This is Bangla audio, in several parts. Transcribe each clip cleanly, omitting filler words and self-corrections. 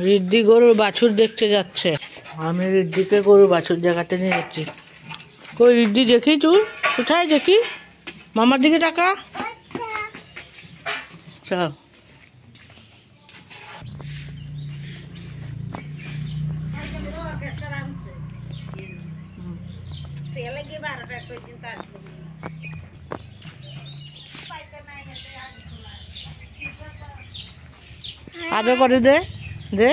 রিদ্ধি গরুর বাছুর দেখতে যাচ্ছে। আমি রিদ্ধিকে গরুর বাছুর জায়গাতে নিয়ে যাচ্ছি। কই রিদ্ধি দেখি তুই কোথায় দেখি? মামার দিকে টাকা। চল আদর করে দে দে।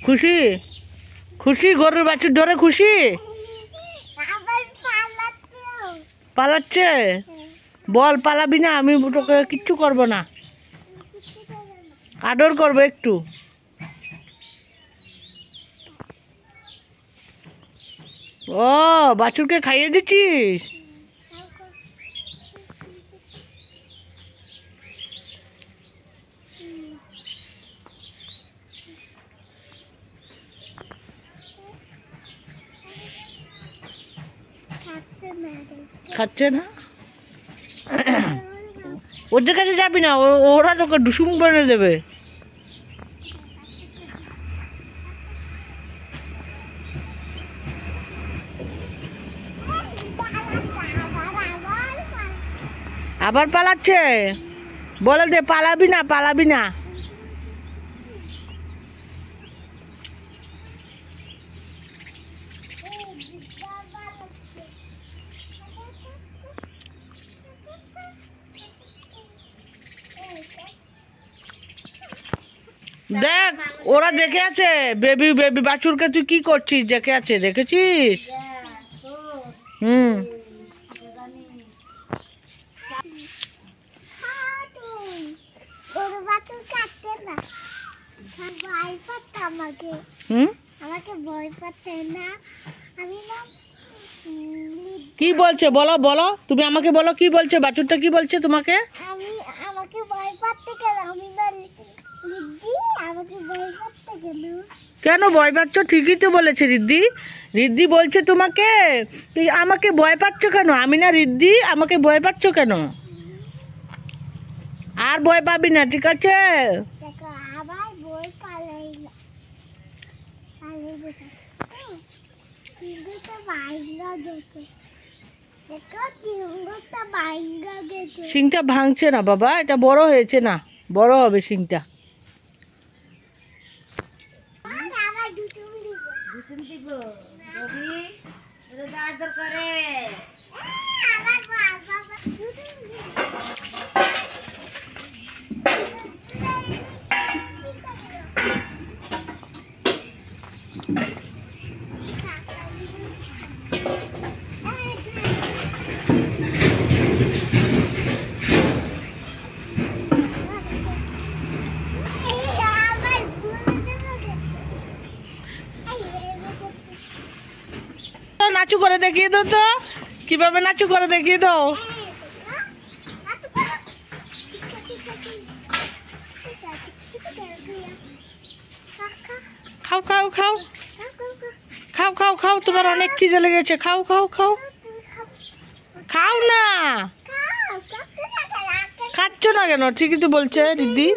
খুশি খুশি গরুর বাছুর ধরে খুশি পালাচ্ছে। বল পালাবি না, আমি তোকে কিচ্ছু করবো না, আদর করবো একটু। ও বাছুরকে খাইয়ে দিচ্ছিস? খাচ্ছে না, ওদের কাছে যাবি না, ওরা তোকে ডুসুম করে দেবে। আবার পালাচ্ছে, বলে দে পালাবি না পালাবি না। দেখ ওরা দেখে আছে, বেবি বেবি বাছুরকে তুই কি করছিস দেখে আছে, দেখেছিস? কি বলছে বলো বলো, তুমি আমাকে বলো কি বলছে বাছুরটা, কি বলছে তোমাকে? আমাকে ভয় পাচ্ছে কেন? আমি আমাকে ভয় পাচ্ছে কেন? কেন ভয় পাচ্ছ? ঠিকই তো বলেছে রিদ্ধি। রিদ্ধি বলছে তোমাকে তুই আমাকে ভয় পাচ্ছ কেন? আমি না রিদ্ধি, আমাকে ভয় পাচ্ছ কেন? আর ভয় পাবি না, ঠিক আছে? আবার বই পালাই না, শিংটা ভাঙছে না বাবা, এটা বড় হয়েছে না, বড় হবে শিংটা। নাচু করে দেখিয়ে দাও তো, কিভাবে নাচু করে দেখিয়ে দাও। খাও খাও খাও খাও খাও খাও, তোমার অনেক খিদে লেগেছে, খাও খাও খাও খাও না। খাচ্ছ না কেন? ঠিকই তো বলছে রিদ্ধি,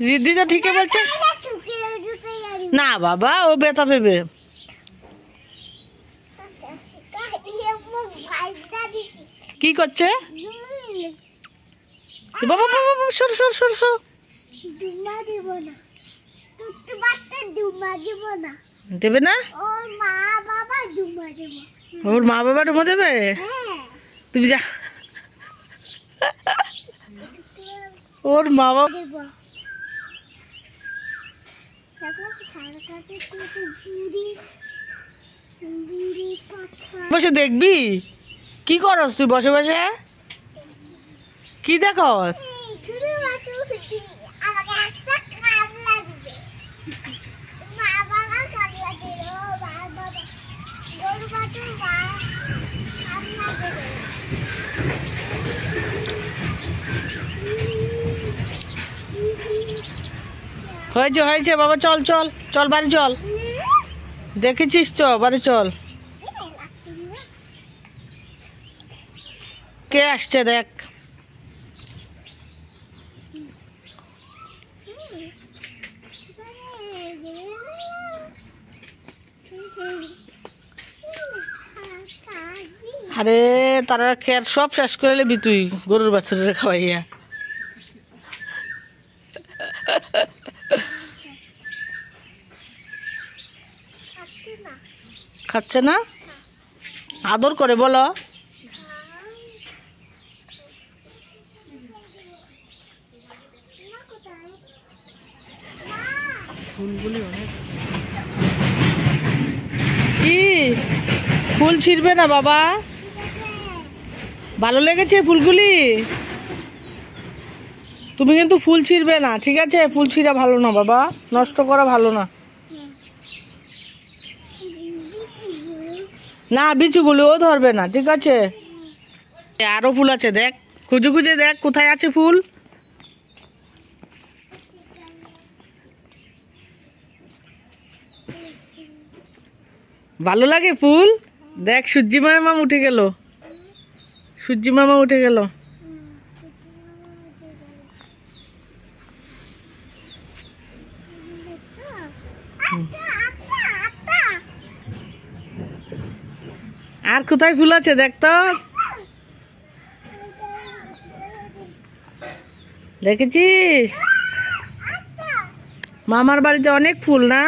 রিদ্ধি তো ঠিকই বলছে। না বাবা, ও ব্যথা পেবে। কি করছে বাবা? বাবা সর সর সর সর, দেবে না? ওর মা বাবা ডুমো দেবে? তুমি যা, ওর মা বাবা বসে দেখবি। কি করস তুই বসে বসে? কি দেখস? হয়েছে হয়েছে বাবা, চল চল চল বাড়ি চল, দেখেছিস তো, বাড়ি চল। কে আসছে দেখ। আরে তারা খেয়ার সব শেষ করে নিবি তুই গরুর বাছুরের খাওয়াইয়া। খাচ্ছে না? আদর করে বলো। ফুলগুলি অনেক কি ফুল ছিঁড়বে না বাবা? ভালো লেগেছে ফুলগুলি? তুমি কিন্তু ফুল ছিঁড়বে না, ঠিক আছে? ফুল ছিঁড়া ভালো না বাবা, নষ্ট করা ভালো না। না বিচুগুলিও ধরবে না, ঠিক আছে? আরো ফুল আছে, দেখ খুঁজে খুঁজে দেখ কোথায় আছে ফুল। ভালো লাগে ফুল? দেখ সূর্যি মামা উঠে গেল, সূর্যি মামা উঠে গেল। আর কোথায় ফুল আছে দেখ তো, দেখেছিস? মামার বাড়িতে অনেক ফুল না?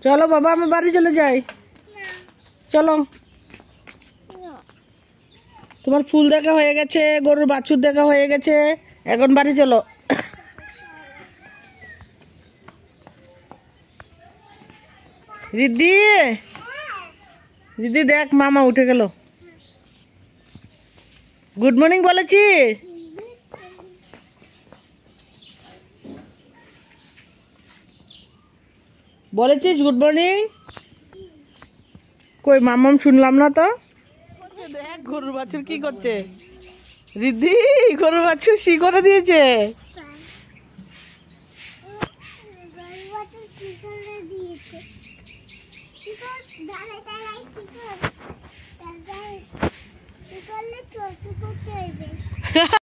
চলো বাবা আমি বাড়ি চলে যাই, চলো। তোমার ফুল দেখা হয়ে গেছে, গরুর বাছুর দেখা হয়ে গেছে, এখন বাড়ি চলো। রিদ্ধি, রিদ্ধি দেখ মামা উঠে গেল। গুড মর্নিং বলেছি? বলেছিস গুড মর্নিং? কই মামাম শুনলাম না তো। দেখ গরুর বাছুর কি করছে। রিদ্ধি গরুর বাছুর শি করে দিয়েছে।